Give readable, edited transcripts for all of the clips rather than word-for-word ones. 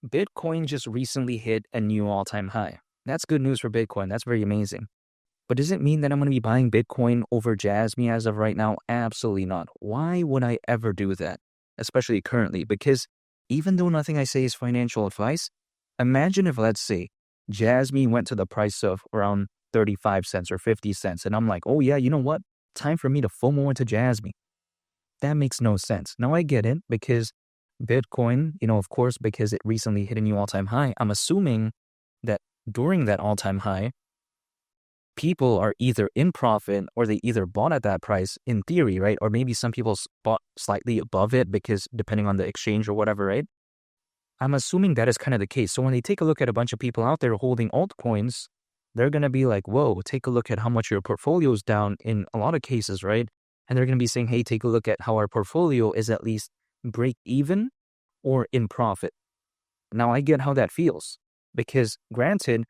Bitcoin just recently hit a new all-time high. That's good news for Bitcoin. That's very amazing. But does it mean that I'm going to be buying Bitcoin over Jasmy as of right now? Absolutely not. Why would I ever do that? Especially currently, because even though nothing I say is financial advice, imagine if, let's say, Jasmy went to the price of around 35 cents or 50 cents, and I'm like, oh yeah, you know what? Time for me to FOMO into Jasmy. That makes no sense. Now I get it because Bitcoin, of course, because it recently hit a new all-time high, I'm assuming that during that all-time high, people are either in profit or they either bought at that price in theory, right? Or maybe some people bought slightly above it because depending on the exchange or whatever, right? I'm assuming that is kind of the case. So when they take a look at a bunch of people out there holding altcoins, they're going to be like, whoa, take a look at how much your portfolio is down in a lot of cases, right? And they're going to be saying, hey, take a look at how our portfolio is at least break even or in profit. Now, I get how that feels because granted,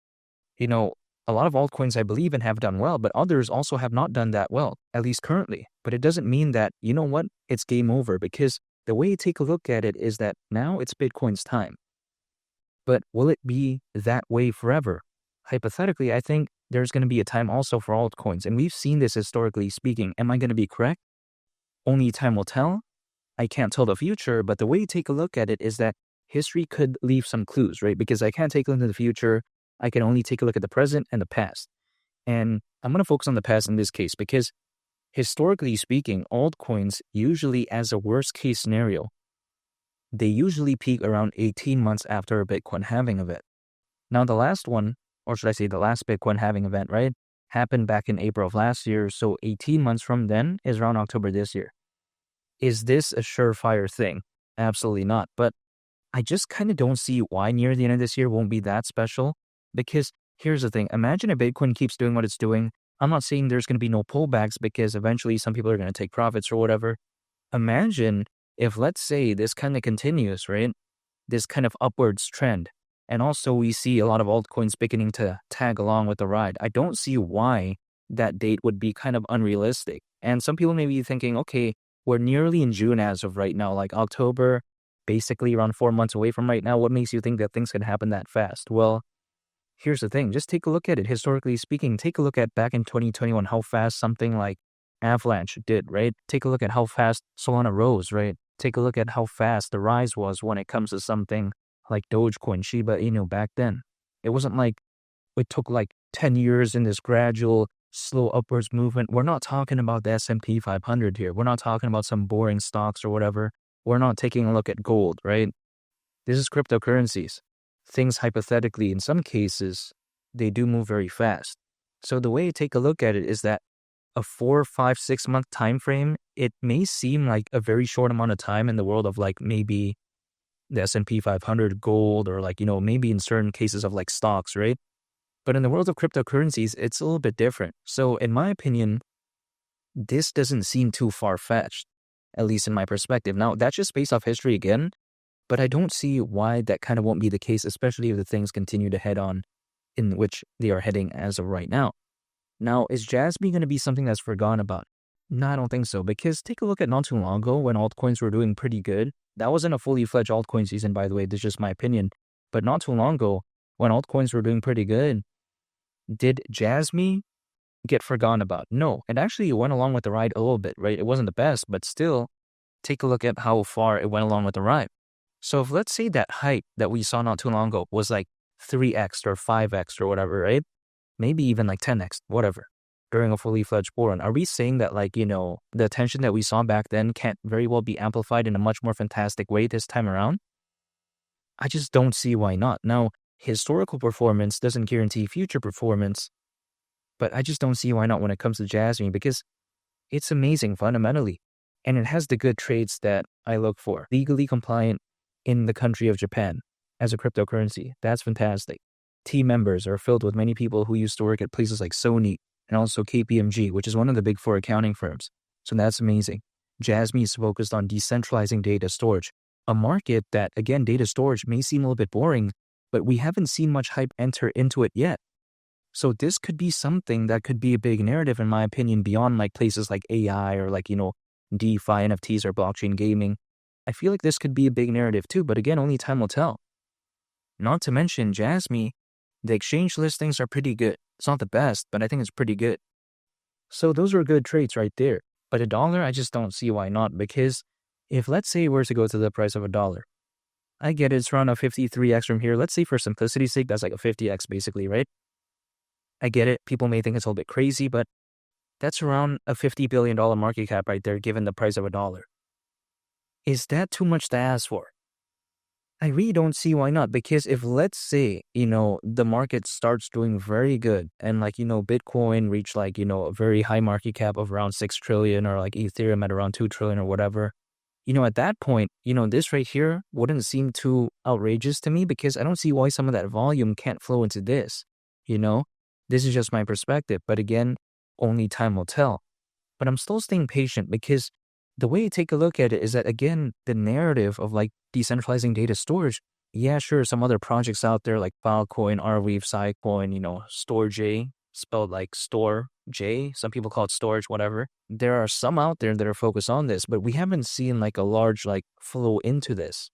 a lot of altcoins I believe in have done well, but others also have not done that well, at least currently. But it doesn't mean that, you know what, it's game over because the way you take a look at it is that now it's Bitcoin's time. But will it be that way forever? Hypothetically, I think there's going to be a time also for altcoins. And we've seen this historically speaking. Am I going to be correct? Only time will tell. I can't tell the future, but the way you take a look at it is that history could leave some clues, right? Because I can't take a look into the future. I can only take a look at the present and the past. And I'm going to focus on the past in this case because historically speaking, altcoins usually, as a worst case scenario, they usually peak around 18 months after a Bitcoin halving event. Now, the last one, or should I say the last Bitcoin halving event, right, happened back in April of last year. So 18 months from then is around October this year. Is this a surefire thing? Absolutely not. But I just kind of don't see why near the end of this year won't be that special. Because here's the thing. Imagine if Bitcoin keeps doing what it's doing. I'm not saying there's going to be no pullbacks because eventually some people are going to take profits or whatever. Imagine if, let's say, this kind of continues, right? This kind of upwards trend. And also we see a lot of altcoins beginning to tag along with the ride. I don't see why that date would be kind of unrealistic. And some people may be thinking, okay, we're nearly in June as of right now, like October, basically around 4 months away from right now. What makes you think that things can happen that fast? Well, here's the thing. Just take a look at it. Historically speaking, take a look at back in 2021, how fast something like Avalanche did, right? Take a look at how fast Solana rose, right? Take a look at how fast the rise was when it comes to something like Dogecoin, Shiba Inu back then. It wasn't like it took like 10 years in this gradual, slow upwards movement. We're not talking about the S&P 500 here. We're not talking about some boring stocks or whatever. We're not taking a look at gold, right? This is cryptocurrencies. Things hypothetically, in some cases, they do move very fast. So the way you take a look at it is that a 4, 5, 6 month time frame, it may seem like a very short amount of time in the world of like maybe the S&P 500, gold, or like, maybe in certain cases of like stocks, right? But in the world of cryptocurrencies, it's a little bit different. So in my opinion, this doesn't seem too far-fetched, at least in my perspective. Now, that's just based off history again, but I don't see why that kind of won't be the case, especially if the things continue to head on in which they are heading as of right now. Now, is Jasmy going to be something that's forgotten about? No, I don't think so, because take a look at not too long ago when altcoins were doing pretty good. That wasn't a fully fledged altcoin season, by the way. This is just my opinion. But not too long ago, when altcoins were doing pretty good, did Jasmy get forgotten about? No. And actually, it went along with the ride a little bit, right? It wasn't the best, but still, take a look at how far it went along with the ride. So if let's say that hype that we saw not too long ago was like 3x or 5x or whatever, right? Maybe even like 10x, whatever, during a fully fledged bull run. Are we saying that like, the attention that we saw back then can't very well be amplified in a much more fantastic way this time around? I just don't see why not. Now, historical performance doesn't guarantee future performance, but I just don't see why not when it comes to Jasmy because it's amazing fundamentally. And it has the good traits that I look for. Legally compliant in the country of Japan as a cryptocurrency. That's fantastic. Team members are filled with many people who used to work at places like Sony and also KPMG, which is one of the big four accounting firms. So that's amazing. Jasmy is focused on decentralizing data storage, a market that, again, data storage may seem a little bit boring, but we haven't seen much hype enter into it yet. So this could be something that could be a big narrative, in my opinion, beyond like places like AI or like, DeFi, NFTs, or blockchain gaming. I feel like this could be a big narrative too, but again, only time will tell. Not to mention Jasmy, the exchange listings are pretty good. It's not the best, but I think it's pretty good. So those are good trades right there. But $1, I just don't see why not. Because if, let's say, we're to go to the price of $1, I get it's around a 53x from here. Let's say for simplicity's sake, that's like a 50x basically, right? I get it. People may think it's a little bit crazy, but that's around a $50 billion market cap right there, given the price of $1. Is that too much to ask for? I really don't see why not. Because if, let's say, the market starts doing very good and Bitcoin reach a very high market cap of around 6 trillion or like Ethereum at around 2 trillion or whatever, at that point, this right here wouldn't seem too outrageous to me because I don't see why some of that volume can't flow into this, This is just my perspective. But again, only time will tell. But I'm still staying patient because the way I take a look at it is that, again, the narrative of decentralizing data storage, yeah, sure, some other projects out there like Filecoin, Arweave, Sicoin, StoreJ, spelled like Store J. Some people call it storage, whatever. There are some out there that are focused on this, but we haven't seen a large flow into this.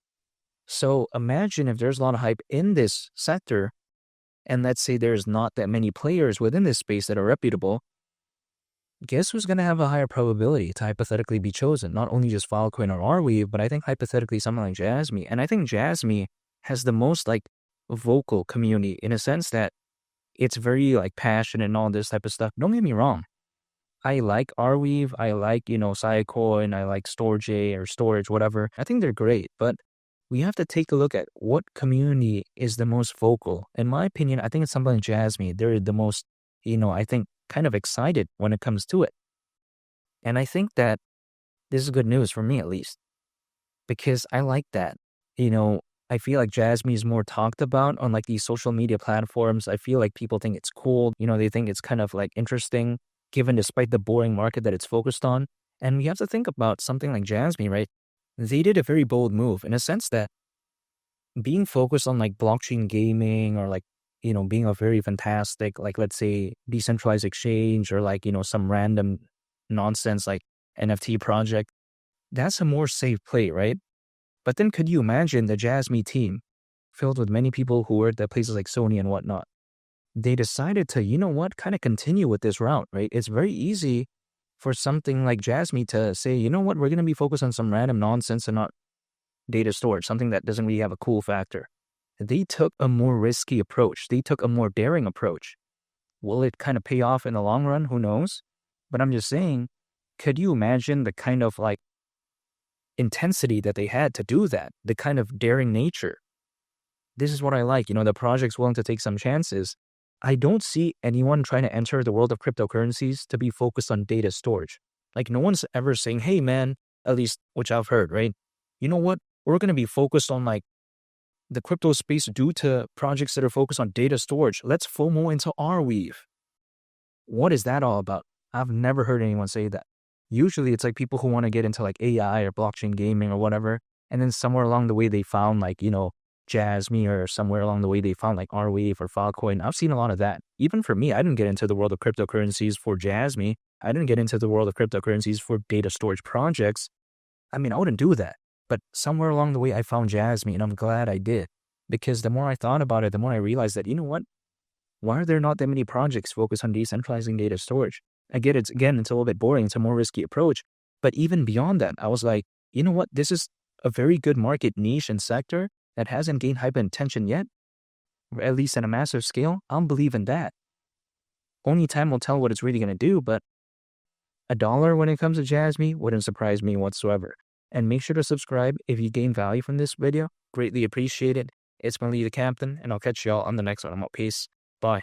So imagine if there's a lot of hype in this sector, and let's say there's not that many players within this space that are reputable. Guess who's going to have a higher probability to hypothetically be chosen? Not only just Filecoin or Arweave, but I think hypothetically something like Jasmy. And I think Jasmy has the most vocal community in a sense that it's very passionate and all this type of stuff. Don't get me wrong. I like Arweave. I like, Sicoin. I like StoreJ or Storage, whatever. I think they're great, but we have to take a look at what community is the most vocal. In my opinion, I think it's something like Jasmy. They're the most, I think, kind of excited when it comes to it. And I think that this is good news for me, at least, because I like that. I feel like Jasmy is more talked about on these social media platforms. I feel like people think it's cool. They think it's kind of interesting, given despite the boring market that it's focused on. And we have to think about something like Jasmy, right? They did a very bold move in a sense that being focused on blockchain gaming or being a very fantastic, let's say, decentralized exchange or some random nonsense NFT project, that's a more safe play, right? But then could you imagine the Jasmy team filled with many people who worked at places like Sony and whatnot? They decided to, kind of continue with this route, right? It's very easy for something like Jasmy to say, we're going to be focused on some random nonsense and not data storage, something that doesn't really have a cool factor. They took a more risky approach. They took a more daring approach. Will it kind of pay off in the long run? Who knows? But I'm just saying, could you imagine the kind of intensity that they had to do that? The kind of daring nature. This is what I like. The project's willing to take some chances. I don't see anyone trying to enter the world of cryptocurrencies to be focused on data storage. No one's ever saying, hey man, at least which I've heard, right? You know what? We're going to be focused on the crypto space due to projects that are focused on data storage. Let's FOMO into Arweave. What is that all about? I've never heard anyone say that. Usually it's people who want to get into AI or blockchain gaming or whatever. And then somewhere along the way they found Jasmy, or somewhere along the way they found Arweave or Filecoin. I've seen a lot of that. Even for me, I didn't get into the world of cryptocurrencies for Jasmy. I didn't get into the world of cryptocurrencies for data storage projects. I wouldn't do that. But somewhere along the way, I found Jasmy, and I'm glad I did. Because the more I thought about it, the more I realized that, why are there not that many projects focused on decentralizing data storage? I get it. Again, it's a little bit boring. It's a more risky approach. But even beyond that, I was like, this is a very good market niche and sector that hasn't gained hype and attention yet, or at least at a massive scale. I'll believe in that. Only time will tell what it's really going to do, but $1 when it comes to Jasmy wouldn't surprise me whatsoever. And make sure to subscribe if you gain value from this video. Greatly appreciate it. It's been Lee the Captain, and I'll catch y'all on the next one. I'm out. Peace. Bye.